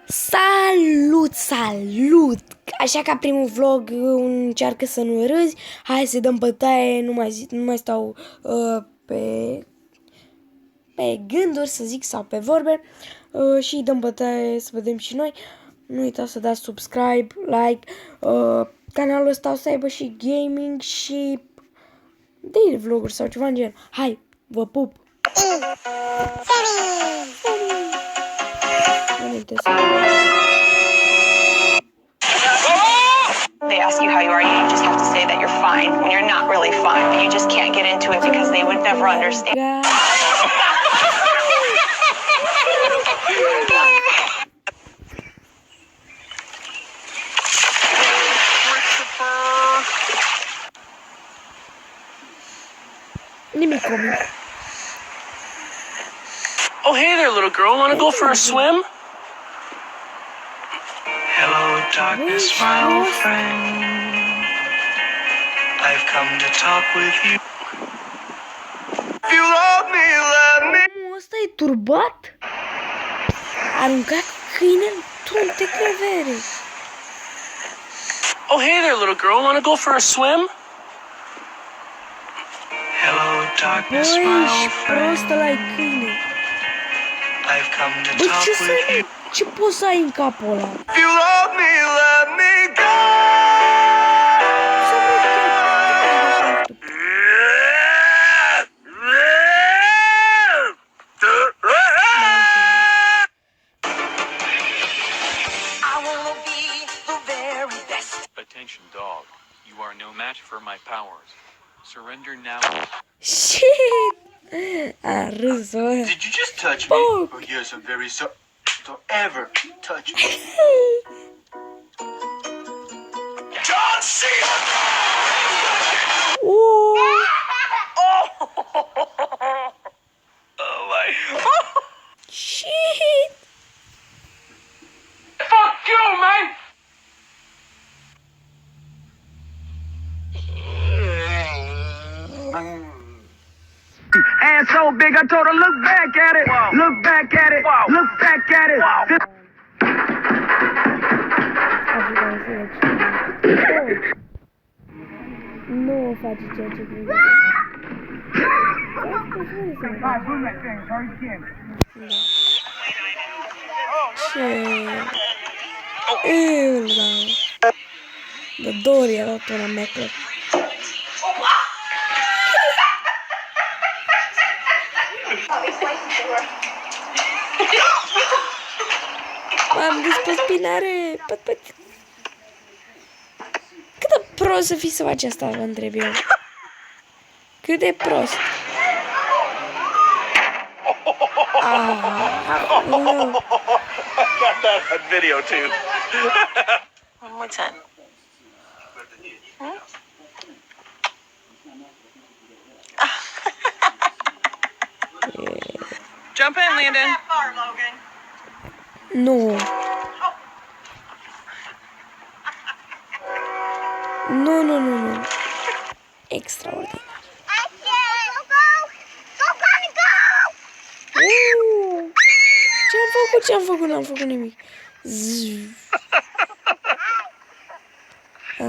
Salut, salut! Așa ca primul vlog încearcă să nu râzi. Hai să dăm bătaie, nu mai stau pe gânduri, să zic, sau pe vorbe. Și dăm bătaie să vedem și noi. Nu uitați să dați subscribe, like. Canalul ăsta o să aibă și gaming și daily vloguri sau ceva în gen. Hai, vă pup! They ask you how you are, you just have to say that you're fine when you're not really fine, but you just can't get into it because they would never understand. Nimic comic. Oh, hey there, little girl. Want to go for a swim? Hello, darkness, my old friend. I've come to talk with you. If you love me, let me. Omul ăsta e turbat? Aruncat câinele într-un teclevere. Oh, hey there, little girl. Want to go for a swim? Hello, darkness, Băi, my ești old friend. prost ăla-i câine. I've come to Băi, talk ce with you. ce poți să ai în capul ăla? If you love me, let me go. Attention, dog. You are no match for my powers. Surrender now. Shit! A râs, bă. Did you just touch me? Fuck. Oh yes, I'm very sorry. Don't ever touch me. John Cena! Oh my. Shit! Fuck you, man! Ass so big, I told her, look back at it. Look back at it. Look back at it. Nu o face ceea ce trebuie. De două ori a dat una meclă. M-am dus pe spinare. Păt. Cât de prost să fii să faci asta, vă întreb eu. Cât de prost. Nu. Got that on video too. One more time. Jump in, Landon. Nu. Nu. Extraordinar. Ce-am făcut? N-am făcut nimic.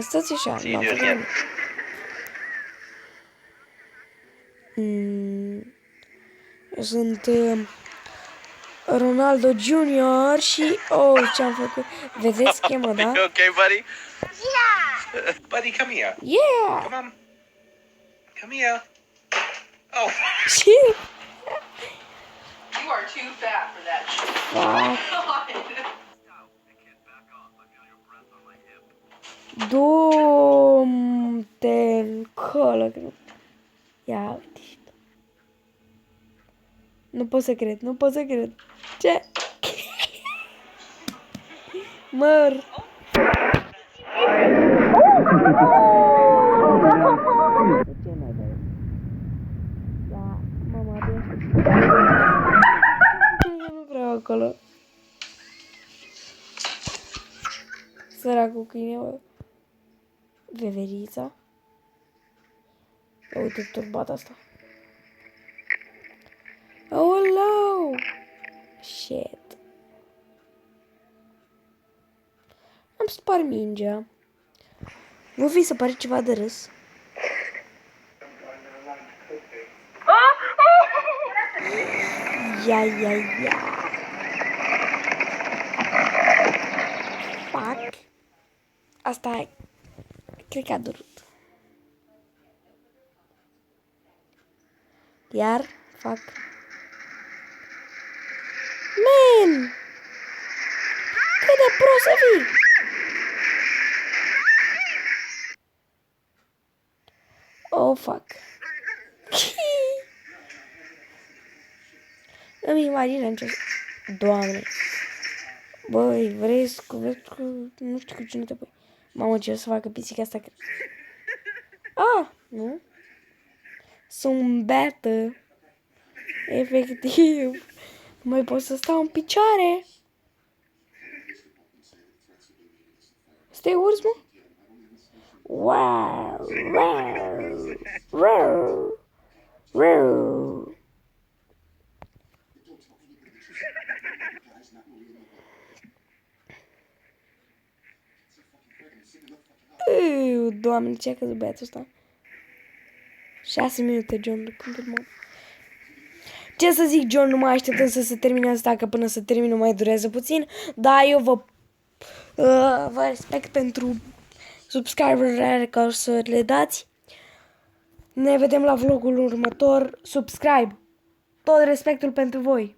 Stați așa, n-am făcut nimic. Eu sunt Ronaldo Junior și... Oh, ce-am făcut? Vedeți schema, da? You okay, buddy? Yeah. Buddy, come here. Yeah! Come on. Come here. Oh. Shit! You are too fat for that shit. Fuck. Du-te încolo, că nu... Ia uite. Nu pot să cred. Ce? Măr. Da, mama de... Nu vreau acolo. Săracul câine, bă. Veverița. Uite turbat asta. Aoleu! Shit. Am spart mingea. Nu vi se pare ceva de râs? Ia. Fuck. Asta cred că a durut. Iar fac. Man! Cât de prost să fii! Oh, fuck. Îmi imaginăm ce... Doamne. Băi, vrei cu... Nu știu cu cine te pui. Mamă, ce o să facă pisica asta? Ah, nu? Sunt beată. Efectiv. Nu mai pot să stau în picioare. Stai urs, mă? Wow. Doamne, ce a căzut băiatul ăsta? 6 minute, John, cum te mă? Ce să zic, John, nu mai așteptăm să se termine asta, că până să termină mai durează puțin. Dar eu vă respect pentru subscriber-urile care o să le dați. Ne vedem la vlogul următor. Subscribe! Tot respectul pentru voi!